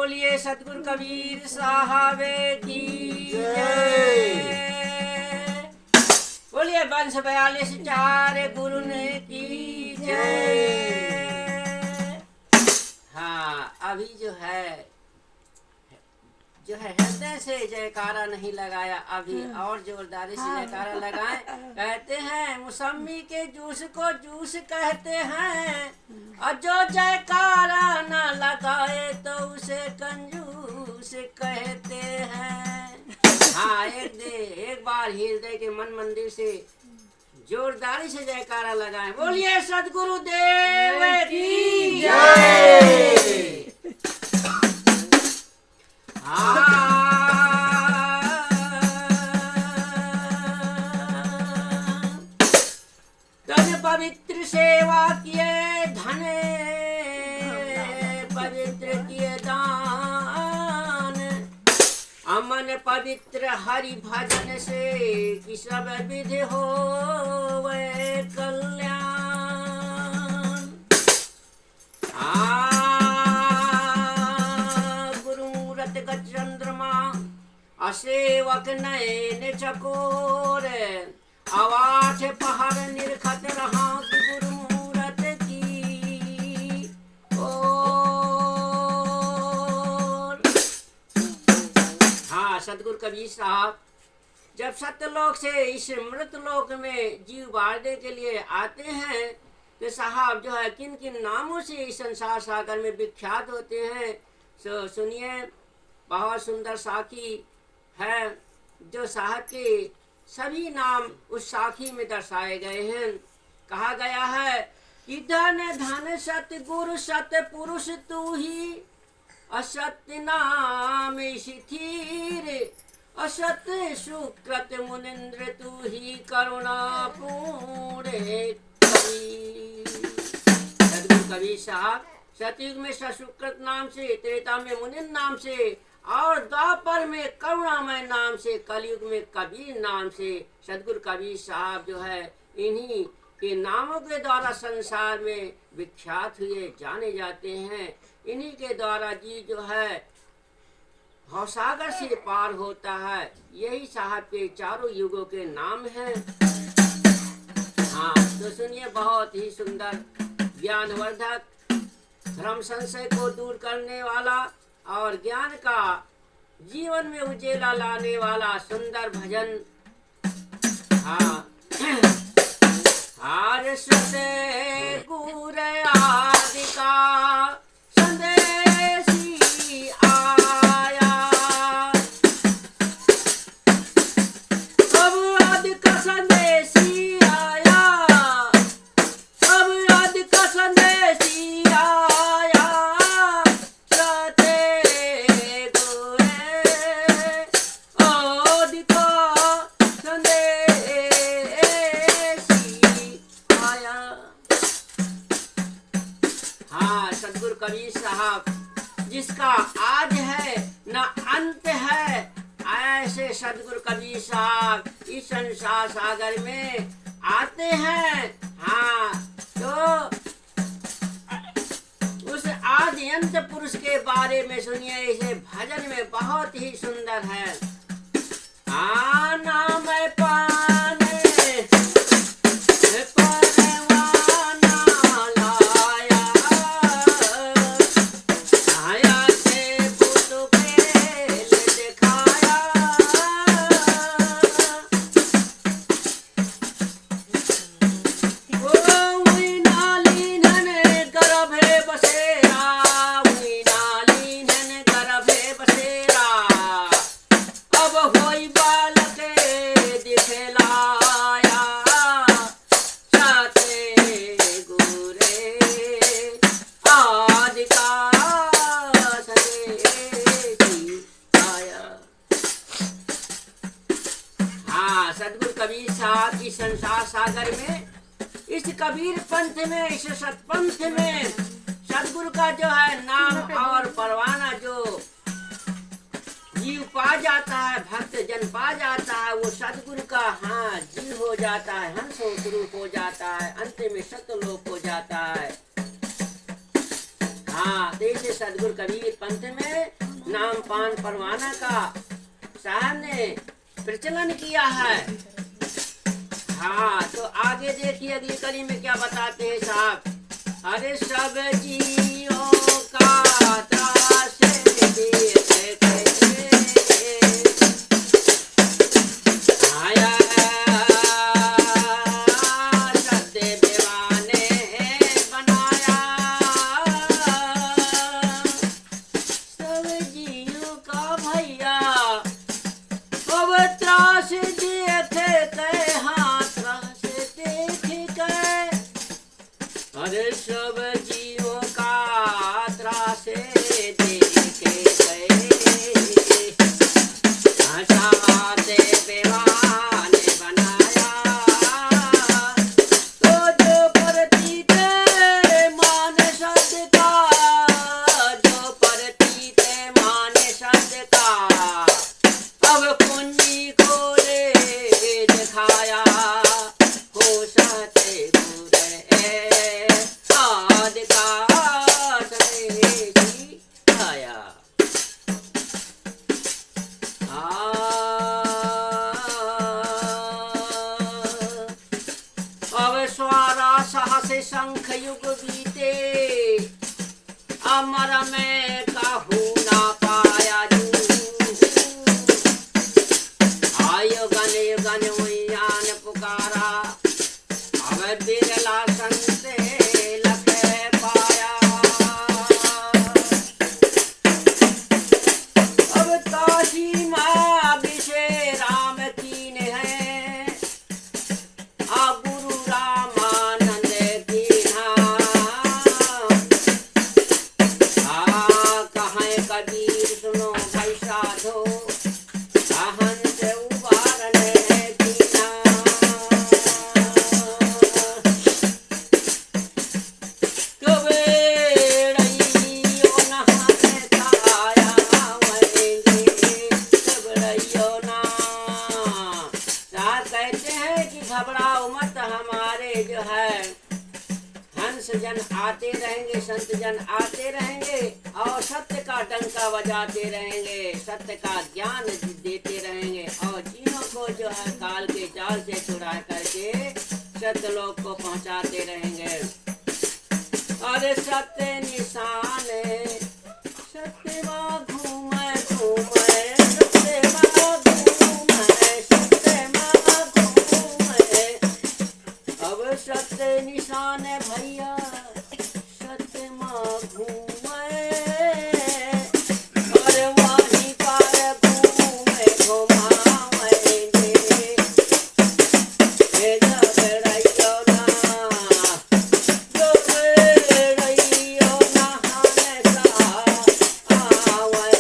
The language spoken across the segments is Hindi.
बोलिए सतगुरु कबीर साहब की जय। बोलिए वंश 42 चार गुरु ने की जय। हाँ, अभी जो है हृदय से जयकारा नहीं लगाया, अभी और जोरदारी से जयकारा लगाएं। कहते हैं मौसमी के जूस को जूस कहते हैं, और जो जयकारा न लगाए तो उसे कंजूस कहते हैं। हाँ, एक बार हृदय के मन मंदिर से जोरदारी से जयकारा लगाएं। बोलिए सतगुरु देव की जय। तन पवित्र सेवा किए धन पवित्र किए दान, अमन पवित्र हरि भजन से कि सब विधि हो कल्याण। चंद्रमा असेवक नयन चकोर, आवाज पहाड़ निरखत रहा गुरु मूरत की ओर। हाँ, सतगुरु कबीर साहब जब सत्यलोक से इस मृत लोक में जीव बांटने के लिए आते हैं तो साहब जो है किन किन नामों से इस संसार सागर में विख्यात होते हैं। सुनिए, बहुत सुंदर साखी है जो साहब के सभी नाम उस साखी में दर्शाए गए हैं। कहा गया है कि धन धन सत्य गुरु सत्य पुरुष तू ही, असत्य नाम शिथिर, असत्य सुकृत मुनिंद्र तू ही, करुणा पूर्ण सतगुरु कबीर साहब सतयुग में ससुकृत नाम से, त्रेता में मुनिंद्र नाम से, और द्वापर में करुणामय नाम से, कलयुग में कबीर नाम से सतगुरु कबीर साहब जो है इन्हीं के नामों के द्वारा संसार में विख्यात हुए जाने जाते हैं। इन्हीं के द्वारा जी जो है भवसागर से पार होता है। यही साहब के चारों युगों के नाम हैं। हाँ, तो सुनिए, बहुत ही सुंदर ज्ञानवर्धक, भ्रम संशय को दूर करने वाला और ज्ञान का जीवन में उजेला लाने वाला सुंदर भजन। हाँ, हर सुते गुर आदि का संदेशी आया, अब आदि का संदेशी आया, अब आदि का संदेशी आया, सते गुरे आदि का संदेशी आया। हाँ, सतगुरु कबीर साहब जिसका आज है न अंत है, ऐसे सतगुरु कबीर साहब इस संसार सागर में आते हैं। हाँ, तो उस आदि अंत पुरुष के बारे में सुनिए, इसे भजन में बहुत ही सुंदर है। नाम पाने परवाना लाया, आया से पुत पेल दिखाया, ओ मीनालीनन गर्भे बसेरा, मीनालीनन गर्भे बसेरा, अब होई बालक दिखलाया, सते गुरे आदि का संदेशी आया। हाँ, सतगुरु कबीर साहब इस संसार सागर में, इस कबीर पंथ में, इस सतपंथ में सतगुरु का जो है नाम और परवाना जो जीव पा जाता है, भक्त जन पा जाता है, वो सतगुरु का हाँ जीव हो जाता है, हंस स्वरूप हो जाता है, अंत में सतलोक हो जाता है। हाँ, तो इसे सदगुरु कबीर पंथ में नाम पान परवाना का साहब ने प्रचलन किया है। हाँ, तो आगे देखिए अगली कड़ी में क्या बताते हैं साहब। अरे सब जियों का त्रास देख के आया सत्य बेवाने बनाया, सब जियों का भैया अब त्रास देख के, हाँ त्रास देख के, अरे सब जियों का त्रास देख के हंसाते बेवाने बनाया, तो जो परतीत मान शब्द का, जो परतीत मान शब्द का, अब कुंजी खोले दिखाया, हो सते गुरे आदि का सने आया। अब स्वारा साहस शंख युग बीते, अमर में काहू ना पाया जू, आयो गन युगन उयान पुकारा, अब बिरला संत लख पाया। अब काशी माँ विषे राम कीन है, आ गुरु रामानंद कीन्हा, कहें कबीर सुनो भाई साधो, हंस उबारने कीन्हा। कबीरइयो नहाने ताया वहेंगे, कबीरइयो ना। साहब कहते हैं कि घबराओ मत, हमारे जो है हंस जन आते रहेंगे, संत जन आते रहेंगे और सत्य का डंका बजाते रहेंगे, सत्य का ज्ञान देते रहेंगे और जीवों को जो है काल के जाल से छुड़ा करके सत्यलोक को पहुंचाते रहेंगे। अरे सत्य निशान सत्य माँ घूमे घूमे, सत्य माँ घूमे, सत्य माँ घूमे, अब सत्य निशान भैया सत्य माँ घूमे, और वहीं पर घूमे घुमावेंगे, हे घबराइयो ना, घबराइयो ना, हमेशा आवेंगे।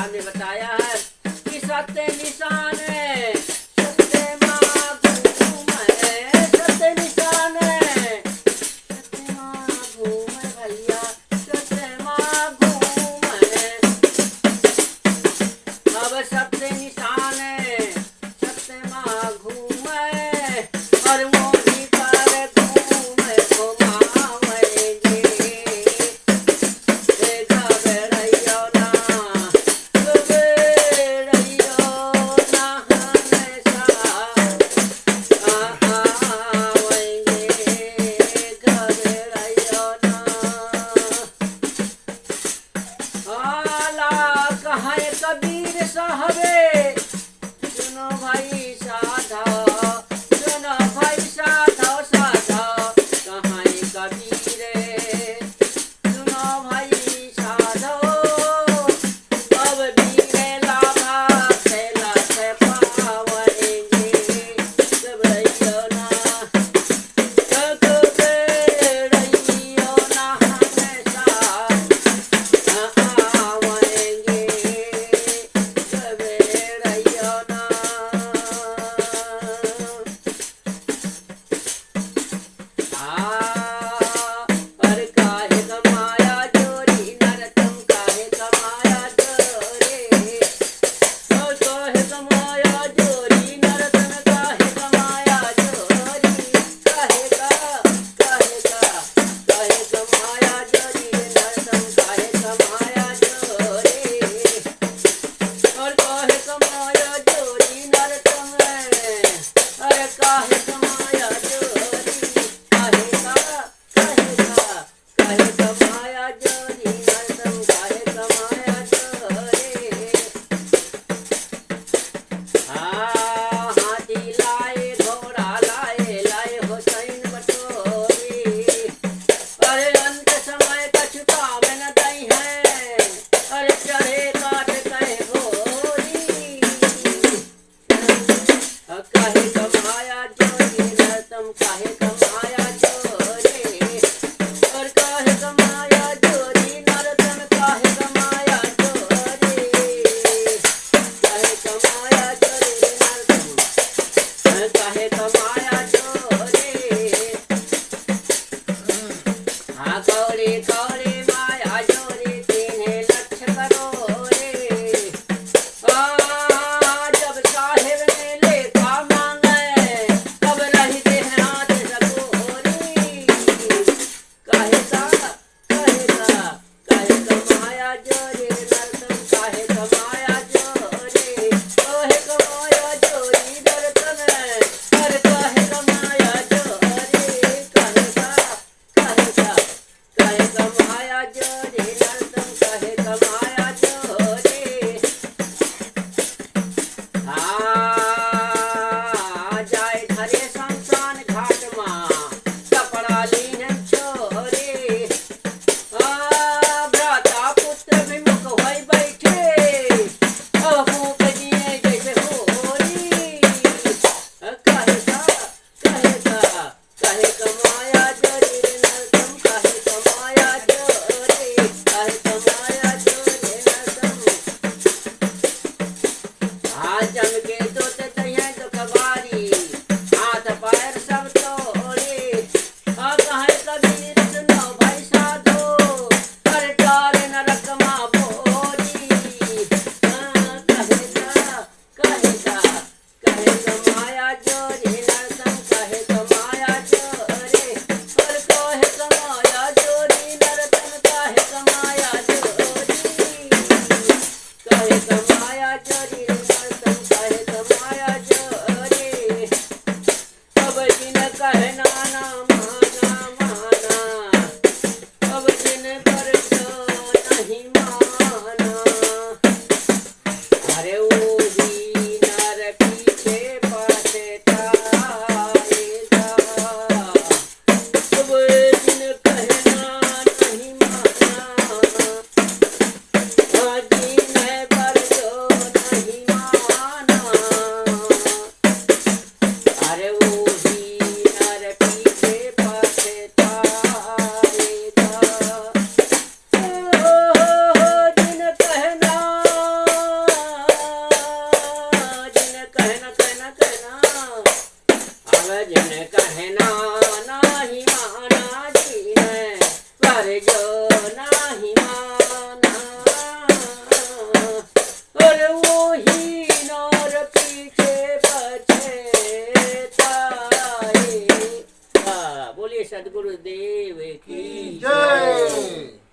शास्त्र में बताया है कि सत्य निशान है, सत्य माँ घूमे, सत्य निशान है, सत्य माँ घूमे भैया, सत्य माँ घूमे। अब सत्य निशान है, सत्य माँ घूमे और मोदी पर घूमे घुमावेंगे। घबराइयो ना, घबराइयो ना, हमेशा आवेंगे। घबराइयो ना। आला कहे कबीर साहबे, सुनो भाई साधो, सुनो भाई साधो साधो, कहे कबीर, सुनो भाई साधो, अब वीरे लाभा थैला से पावेंगे। घबराइयो ना, घबराइयो ना, हमेशा आवेंगे। घबराइयो ना। पर काहे कमाया जोरी नरतम, काहे कमाया जोरी, और काहे कमाया जोरी नरतम, काहे कमाया जोरी, काहे कमाया जोरी नरतम, काहे कमाया जोरी, और काहे कमाया जोरी नरतम, अरे काहे कमाया जोरी, काहे कमाया जोरी नरतम, काहे कमाया जोरी। हाथी लाए घोड़ा लाए, लाए हुसैन बटोरी, अरे अंत समय कछु काम न दई है, अरे चढ़े काट कहे भोरी। काहे कमाया जोरी नरतम, काहे कमाया जोरी, और काहे कमाया जोरी नरतम, काहे कमाया जोरी, काहे कमाया जोरी नरतम, काहे कमाया जोरी। हाँ कौड़ी कौड़ी माया जोरी, 3 लक्ष करोड़े, जब साहेब ने लेखा मांगे, तब रहते हैं हाथ सकोरी। काहे कमाया जोरी नरतम, काहे कमाया जोरी, काहे कमाया जोरी नरतम, अरे काहे कमाया जोरी, काहे कमाया जोरी नरतम, काहे कमाया जोरी। जाए धरे शमशान घाट माँ, कपड़ा लीन छोरे, भ्राता पुत्र विमुख होई बैठे, अब फूंक दिए जैसे होरी। काहे कमाया जोरी नरतम, काहे कमाया जोरी, काहे कमाया जोरी नरतम। जम के दूत दहिया दुखवारी, हाथ पैर सब तोड़े, कहे कबीर सुनो भाई साधो, अरे डारे नरक माँ भोरी। कहे कमाया जोरी नरतम, कहे कमाया जोरी, और कहे कमाया जोरी नरतम, कहे कमाया जोरी, कहे कमाया जोरी नरतम, कहे कमाया जोरी। अब जिन कहना ना माना माना, अब जिन पर जो नहीं माना, अरे वही नर पीछे पछताएगा। अब जिन कहना नहीं माना, जिन पर जो नहीं कहना नाही माना जी ने, पर जो नाही माना, और वो ही नौर पीछे पछताए। बोलिए सदगुरुदेव की जय।